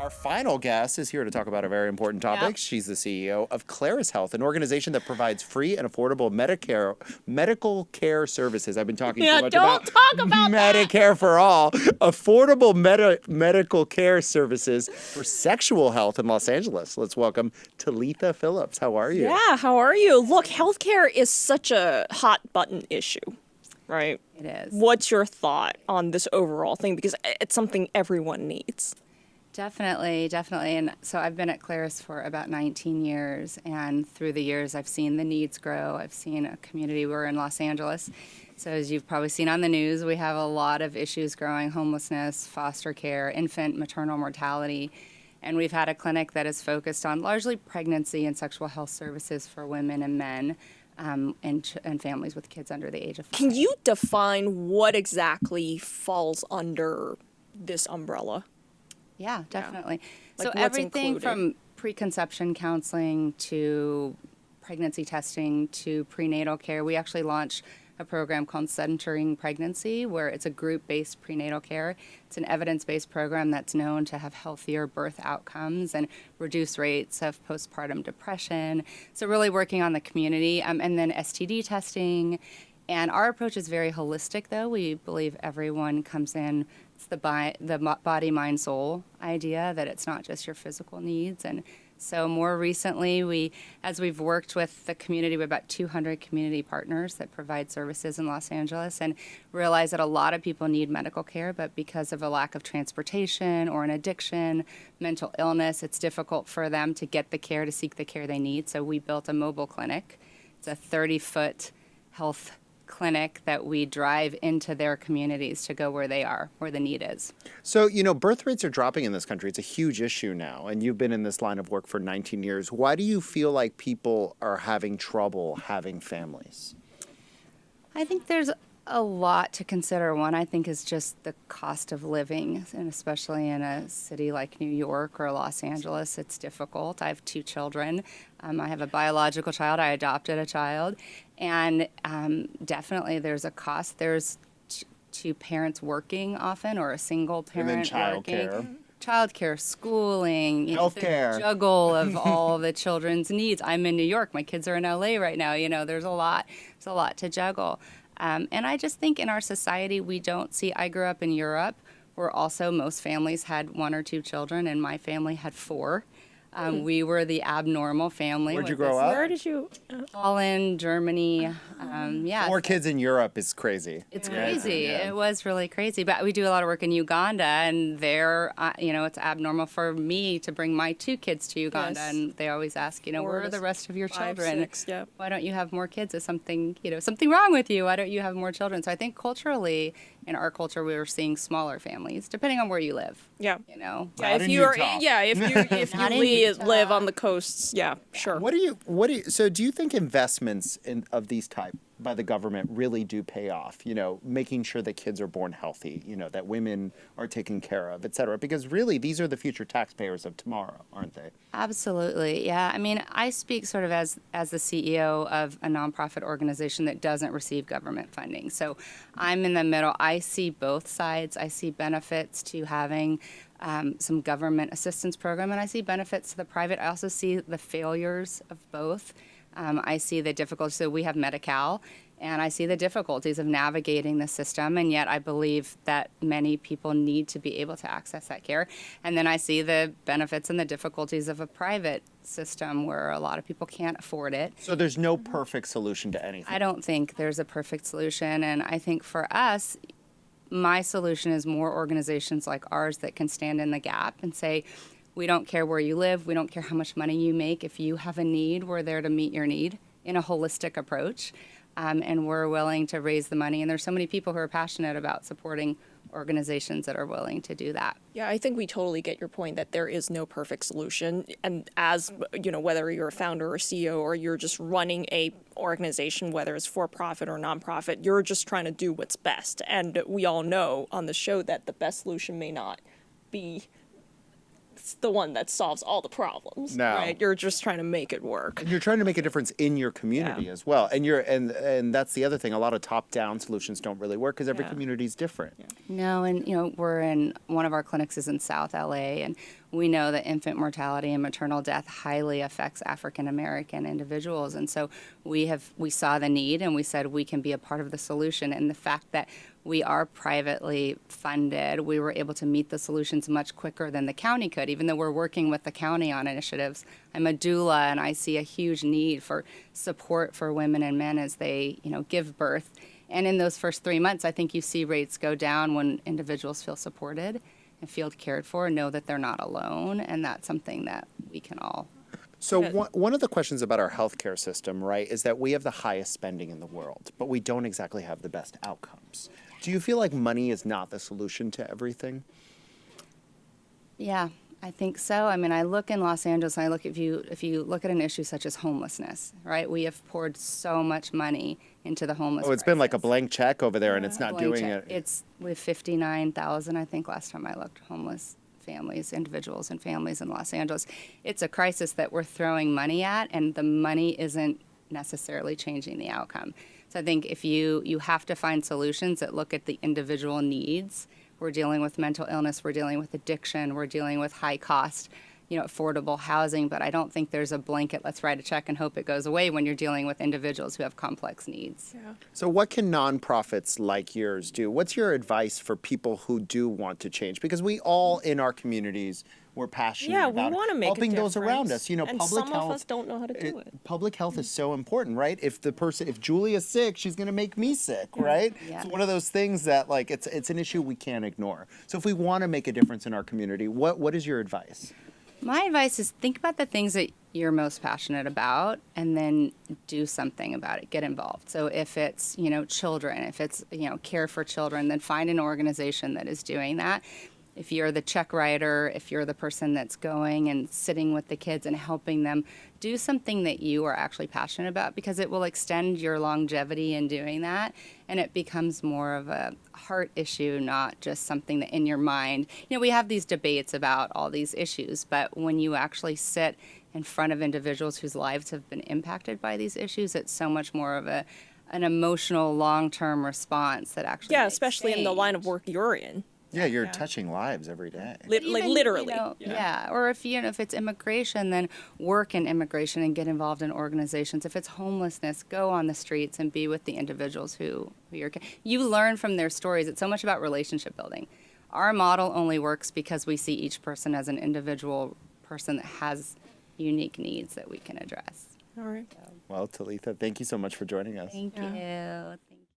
Our final guest is here to talk about a very important topic. Yep. She's the CEO of Claris Health, an organization that provides free and affordable medical care services. I've been talking too much don't talk about Medicare for all. Affordable medical care services for sexual health in Los Angeles. Let's welcome Talitha Phillips. How are you? Yeah, how are you? Look, healthcare is such a hot button issue, right? It is. What's your thought on this overall thing? Because it's something everyone needs. Definitely. And so I've been at Claris for about 19 years, and through the years I've seen the needs grow. I've seen a community, we're in Los Angeles. So as you've probably seen on the news, we have a lot of issues growing: homelessness, foster care, infant maternal mortality. And we've had a clinic that is focused on largely pregnancy and sexual health services for women and men. And families with kids under the age of 5. Can you define what exactly falls under this umbrella? Yeah, definitely. Like, So what's everything included? from preconception counseling to pregnancy testing to prenatal care. We actually launched a program called Centering Pregnancy, where it's a group-based prenatal care. It's an evidence-based program that's known to have healthier birth outcomes and reduce rates of postpartum depression. So really working on the community, and then STD testing. And our approach is very holistic, though. We believe everyone comes in. It's the body, mind, soul idea, that it's not just your physical needs. And so more recently, as we've worked with the community, we have about 200 community partners that provide services in Los Angeles, and realize that a lot of people need medical care, but because of a lack of transportation or an addiction, mental illness, it's difficult for them to get the care, to seek the care they need. So we built a mobile clinic. It's a 30-foot health clinic that we drive into their communities to go where they are, where the need is. So, birth rates are dropping in this country. It's a huge issue now, and you've been in this line of work for 19 years. Why do you feel like people are having trouble having families? I think there's a lot to consider. One, I think, is just the cost of living, and especially in a city like New York or Los Angeles, it's difficult. I have 2 children. I have a biological child. I adopted a child. And definitely there's a cost. There's 2 parents working often, or a single parent And then working. Childcare, schooling, Healthcare. the juggle of all the children's needs. I'm in New York. My kids are in LA right now. There's a lot to juggle. And I just think in our society, we don't see. I grew up in Europe, where also most families had 1 or 2 children, and my family had 4. We were the abnormal family. Where'd you grow up? Where did you? Holland, Germany. 4 kids in Europe is crazy. It's crazy. It was really crazy. But we do a lot of work in Uganda, and there, it's abnormal for me to bring my 2 kids to Uganda. Yes. And they always ask, where are the rest of your 5, children? 6, yep. Why don't you have more kids? Is something wrong with you? Why don't you have more children? So I think culturally, in our culture, we were seeing smaller families, depending on where you live. Yeah. Not if in you're, Utah. if Not in you Utah. live on the coasts, yeah, sure. So do you think investments of these type by the government really do pay off? Making sure that kids are born healthy, that women are taken care of, et cetera, because really these are the future taxpayers of tomorrow, aren't they? Absolutely, yeah. I mean, I speak sort of as the CEO of a nonprofit organization that doesn't receive government funding. So I'm in the middle. I see both sides. I see benefits to having some government assistance program, and I see benefits to the private. I also see the failures of both. I see the difficulties. So we have Medi-Cal, and I see the difficulties of navigating the system, and yet I believe that many people need to be able to access that care. And then I see the benefits and the difficulties of a private system where a lot of people can't afford it. So there's no perfect solution to anything. I don't think there's a perfect solution, and I think for us, my solution is more organizations like ours that can stand in the gap and say, we don't care where you live, we don't care how much money you make. If you have a need, we're there to meet your need in a holistic approach, and we're willing to raise the money. And there's so many people who are passionate about supporting organizations that are willing to do that. Yeah, I think we totally get your point that there is no perfect solution. And as, whether you're a founder or CEO or you're just running a organization, whether it's for-profit or nonprofit, you're just trying to do what's best. And we all know on the show that the best solution may not be that's the one that solves all the problems. No. Right? You're just trying to make it work. You're trying to make a difference in your community Yeah. as well. And that's the other thing. A lot of top-down solutions don't really work because every Yeah. community is different. No, and we're in one of our clinics is in South LA, and we know that infant mortality and maternal death highly affects African American individuals, and so we saw the need, and we said we can be a part of the solution. And the fact that we are privately funded, we were able to meet the solutions much quicker than the county could, even though we're working with the county on initiatives. I'm a doula, and I see a huge need for support for women and men as they, give birth. And in those first 3 months, I think you see rates go down when individuals feel supported and feel cared for, know that they're not alone, and that's something that we can all. So one of the questions about our healthcare system, right, is that we have the highest spending in the world, but we don't exactly have the best outcomes. Do you feel like money is not the solution to everything? Yeah, I think so. I mean, I look in Los Angeles, and I look if you look at an issue such as homelessness, right? We have poured so much money into the homeless. Oh, it's been like a crisis. blank check over there, and it's not Blank doing check. it. It's with 59,000, I think, last time I looked, homeless families, individuals and families in Los Angeles. It's a crisis that we're throwing money at, and the money isn't necessarily changing the outcome. So I think if you have to find solutions that look at the individual needs. We're dealing with mental illness, we're dealing with addiction, we're dealing with high cost, affordable housing, but I don't think there's a blanket, let's write a check and hope it goes away when you're dealing with individuals who have complex needs. Yeah. So what can nonprofits like yours do? What's your advice for people who do want to change? Because we all in our communities, we're passionate Yeah, about we want to make helping a those around difference. us. And Public some health. of us don't know how to do it. Public health is so important, right? If Julia's sick, she's going to make me sick, right? Yeah. It's one of those things that it's an issue we can't ignore. So if we want to make a difference in our community, what is your advice? My advice is think about the things that you're most passionate about and then do something about it. Get involved. So if it's, children, if it's, care for children, then find an organization that is doing that. If you're the check writer, if you're the person that's going and sitting with the kids and helping them, do something that you are actually passionate about because it will extend your longevity in doing that. And it becomes more of a heart issue, not just something that in your mind. We have these debates about all these issues, but when you actually sit in front of individuals whose lives have been impacted by these issues, it's so much more of an emotional, long-term response that actually Yeah, makes especially in the line of change. work you're in. Yeah, you're touching lives every day. Even, Literally. Yeah. Or if if it's immigration, then work in immigration and get involved in organizations. If it's homelessness, go on the streets and be with the individuals who you learn from their stories. It's so much about relationship building. Our model only works because we see each person as an individual person that has unique needs that we can address. All right. Well, Talitha, thank you so much for joining us. Thank you.